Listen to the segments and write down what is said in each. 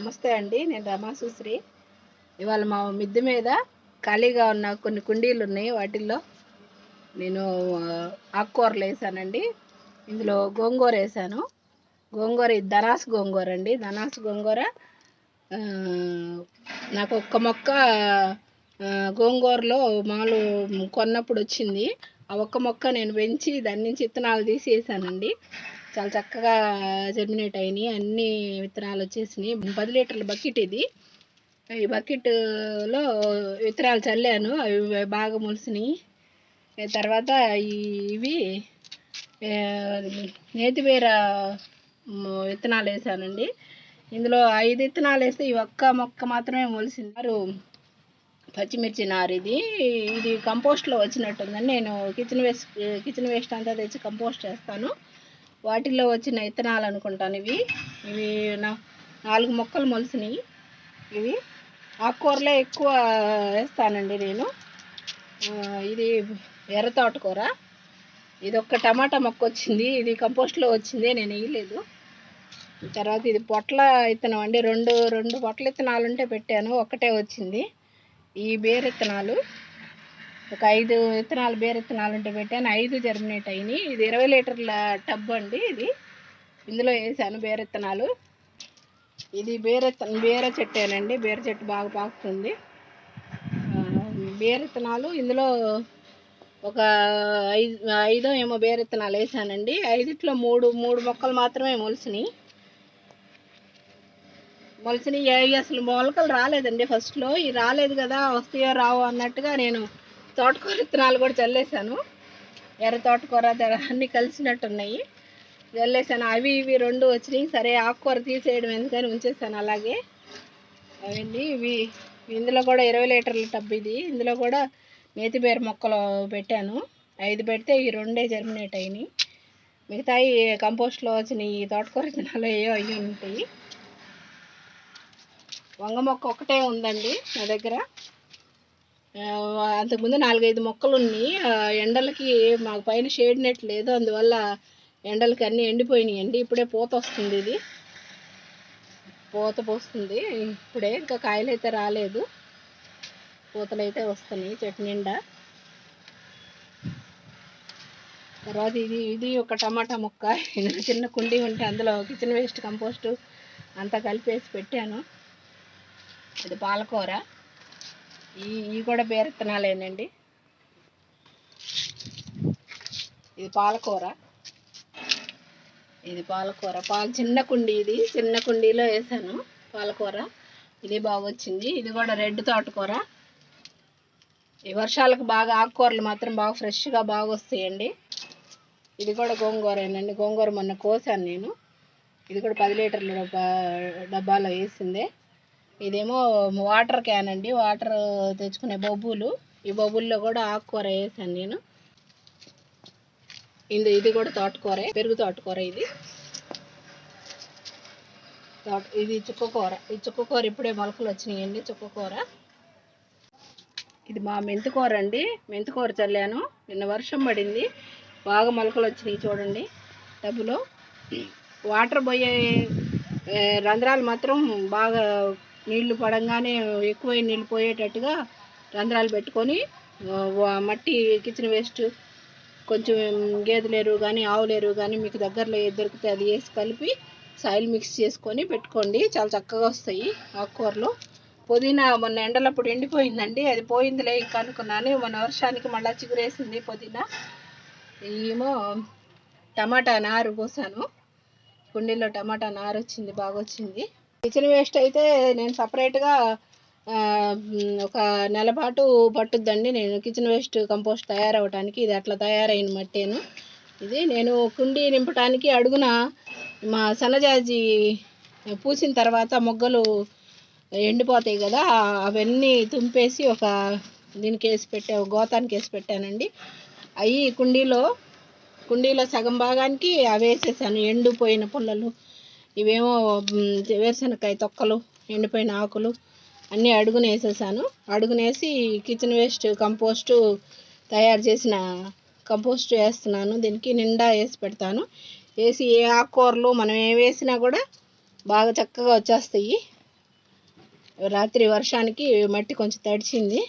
నమస్తే అండి, నేను రమా సుశ్రీ. ఇవాళ మా మిద్దె మీద ఖాళీగా ఉన్న కొన్ని కుండీలు ఉన్నాయి. వాటిల్లో నేను ఆకుకూరలు వేసానండి. ఇందులో గోంగూర వేసాను. గోంగూర ఇది ధనాస్ గోంగూర అండి. ధనాస్ గోంగూర నాకు ఒక్క మొక్క గోంగూరలో మాలు కొన్నప్పుడు వచ్చింది. ఆ ఒక్క మొక్క నేను పెంచి దాని నుంచి విత్తనాలు తీసి వేసానండి. చాలా చక్కగా జర్మినేట్ అయినాయి. అన్ని విత్తనాలు వచ్చేసినాయి. 10 లీటర్ల బకెట్ ఇది. ఈ బకెట్లో విత్తనాలు చల్లాను. అవి బాగా మొలిసినాయి. తర్వాత ఇవి నేతిబీర విత్తనాలు వేసానండి. ఇందులో 5 విత్తనాలు వేస్తే ఈ ఒక్క మొక్క మాత్రమే మొలిసింది. పచ్చిమిర్చి నారు ఇది కంపోస్ట్లో వచ్చినట్టుందండి. నేను కిచెన్ వేస్ట్ అంతా తెచ్చి కంపోస్ట్ చేస్తాను. వాటిల్లో వచ్చిన విత్తనాలు అనుకుంటాను. ఇవి 4 మొక్కలు మొలిసినాయి. ఇవి ఆకుకూరలే ఎక్కువ వేస్తానండి నేను. ఇది ఎర్ర తోటకూర. ఇది ఒక్క టమాటా మొక్క వచ్చింది. ఇది కంపోస్ట్లో వచ్చింది, నేను వేయలేదు. తర్వాత ఇది పొట్ల విత్తనం అండి. రెండు పొట్ల విత్తనాలు ఉంటే పెట్టాను, ఒక్కటే వచ్చింది. ఈ బేర విత్తనాలు ఒక 5 విత్తనాలు బేర విత్తనాలు ఉంటే పెట్టాను, 5 జర్మినేట్ అయినాయి. ఇది 20 లీటర్ల టబ్ అండి. ఇందులో వేసాను బేర విత్తనాలు. ఇది బేర చెట్టేనండి. బేర చెట్టు బాగా పాకుతుంది. బేర విత్తనాలు ఇందులో ఒక 5 ఏమో బేర విత్తనాలు వేసానండి. 5లో 3 మొక్కలు మాత్రమే మొలిసినాయి. అసలు మొలకలు రాలేదండి. ఫస్ట్లో ఇవి రాలేదు కదా, వస్తాయో రావో అన్నట్టుగా నేను తోటకూర విత్తనాలు కూడా చల్లేసాను. ఎర్ర తోటకూర అన్నీ కలిసినట్టున్నాయి, చల్లేసాను. అవి 2 వచ్చినాయి. సరే ఆకుకూర తీసేయడం ఎందుకని ఉంచేసాను అలాగే. అవండి ఇందులో కూడా 20 లీటర్ల టబ్ ఇది. ఇందులో కూడా నేతిబీర మొక్కలు పెట్టాను. 5 పెడితే ఈ 2 జర్మినేట్ అయినాయి. మిగతాయి కంపోస్ట్లో వచ్చినాయి. తోటకూర విత్తనాలు అయ్యి ఉంటాయి. వంగ మొక్క ఒకటే ఉందండి నా దగ్గర. అంతకుముందు 4-5 మొక్కలు ఉన్నాయి. ఎండలకి మాకు పైన షేడ్ నెట్ లేదు, అందువల్ల ఎండలకి అన్నీ ఎండిపోయినాయండి. ఇప్పుడే పూత వస్తుంది. ఇది పూత పోస్తుంది ఇప్పుడే, ఇంకా కాయలు అయితే రాలేదు. పూతలు అయితే వస్తున్నాయి చెట్టు నిండా. తర్వాత ఇది ఒక టమాటా మొక్క. ఇందులో చిన్న కుండీ ఉంటే అందులో కిచెన్ వేస్ట్ కంపోస్టు అంతా కలిపేసి పెట్టాను. ఇది పాలకూర. ఇవి కూడా బేర విత్తనాలేనండి. ఇది పాలకూర. చిన్న కుండీ. చిన్న కుండీలో వేసాను పాలకూర. ఇది బాగా వచ్చింది. ఇది కూడా రెడ్ తోటకూర. ఈ వర్షాలకు బాగా ఆకుకూరలు మాత్రం బాగా ఫ్రెష్గా బాగా వస్తాయండి. ఇది కూడా గోంగూరేనండి. గోంగూర మొన్న కోసాను నేను. ఇది కూడా 10 లీటర్ల డబ్బాలో వేసిందే. ఇదేమో వాటర్ క్యాన్ అండి. వాటర్ తెచ్చుకునే బొబ్బులు. ఈ బొబ్బుల్లో కూడా ఆకుకూర వేసాను నేను. ఇది కూడా తోటకూర, పెరుగు తోటకూర. ఇది చుక్కకూర. ఈ చుక్కకూర ఇప్పుడే మొలకలు వచ్చినాయండి. చుక్కకూర. ఇది మా మెంతికూర అండి. మెంతికూర చల్లాను. నిన్న వర్షం పడింది, బాగా మొలకలు వచ్చినాయి చూడండి. టబ్బులో వాటర్ పోయే రంధ్రాలు మాత్రం బాగా నీళ్లు పడంగానే ఎక్కువైన నీళ్ళు పోయేటట్టుగా రంధ్రాలు పెట్టుకొని మట్టి, కిచెన్ వేస్ట్, కొంచెం గేదెల ఎరువు కానీ ఆవుల ఎరువు కానీ మీకు దగ్గరలో ఏది దొరికితే అది వేసి కలిపి సాయిల్ మిక్స్ చేసుకొని పెట్టుకోండి. చాలా చక్కగా వస్తాయి ఆకుకూరలు. పుదీనా మొన్న ఎండలప్పుడు ఎండిపోయిందండి, అది పోయిందిలే ఇంకా అనుకున్నాను. మొన్న వర్షానికి మళ్ళీ చిగురేసింది పుదీనా. ఏమో టమాటా నారు పోసాను. కుండీలో టమాటా నారు వచ్చింది, బాగా వచ్చింది. కిచెన్ వేస్ట్ అయితే నేను సపరేట్గా ఒక నెల పాటు పట్టుద్దండి నేను కిచెన్ వేస్ట్ కంపోస్ట్ తయారవడానికి. ఇది అట్లా తయారైన మట్టేను. ఇది నేను కుండీ నింపడానికి అడుగున మా సన్నజాజి పూసిన తర్వాత మొగ్గలు ఎండిపోతాయి కదా, అవన్నీ తుంపేసి ఒక దీనికి గోతానికి వేసి పెట్టానండి. అవి కుండీలో సగం భాగానికి అవి వేసేసాను. ఎండిపోయిన పుల్లలు, ఇవేమో వేరుశనక్కాయ తొక్కలు, ఎండిపోయిన ఆకులు అన్నీ అడుగున వేసేసాను. అడుగునేసి కిచెన్ వేస్ట్ కంపోస్టు తయారు చేసిన కంపోస్ట్ వేస్తున్నాను. దీనికి నిండా వేసి పెడతాను. వేసి ఏ ఆకుకూరలు మనం ఏ వేసినా కూడా బాగా చక్కగా వచ్చేస్తాయి. రాత్రి వర్షానికి మట్టి కొంచెం తడిచింది.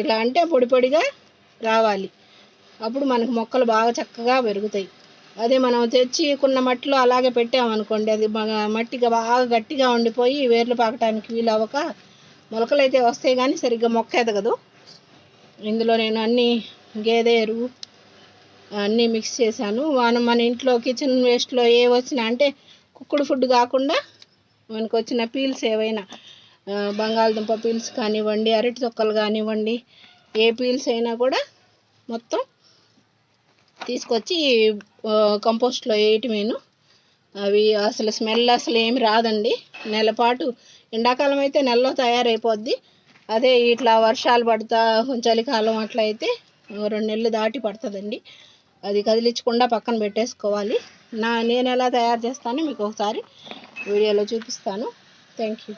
ఇలా అంటే పొడి పొడిగా రావాలి, అప్పుడు మనకు మొక్కలు బాగా చక్కగా పెరుగుతాయి. అదే మనం తెచ్చుకున్న మట్టిలో అలాగే పెట్టామనుకోండి, అది మట్టిగా బాగా గట్టిగా ఉండిపోయి వేర్లు పాకటానికి వీలు అవ్వక మొలకలు అయితే వస్తాయి కానీ సరిగ్గా మొక్క ఎదగదు. ఇందులో నేను అన్నీ గేదె ఎరువు అన్నీ మిక్స్ చేశాను. మన ఇంట్లో కిచెన్ వేస్ట్లో ఏ వచ్చినా అంటే కుక్కుడు ఫుడ్ కాకుండా మనకు వచ్చిన పీల్స్ ఏవైనా, బంగాళదుంప పీల్స్ కానివ్వండి, అరటి తొక్కలు కానివ్వండి, ఏ పీల్స్ అయినా కూడా మొత్తం తీసుకొచ్చి కంపోస్ట్లో వేయటమేను. అవి అసలు స్మెల్ అసలు ఏమి రాదండి. నెలపాటు, ఎండాకాలం అయితే నెలలో తయారైపోద్ది. అదే ఇట్లా వర్షాలు పడతా చలికాలం అట్లా అయితే 2 నెలలు దాటి పడుతుందండి. అది కదిలించకుండా పక్కన పెట్టేసుకోవాలి. నేను ఎలా తయారు చేస్తానో మీకు ఒకసారి వీడియోలో చూపిస్తాను. Thank you.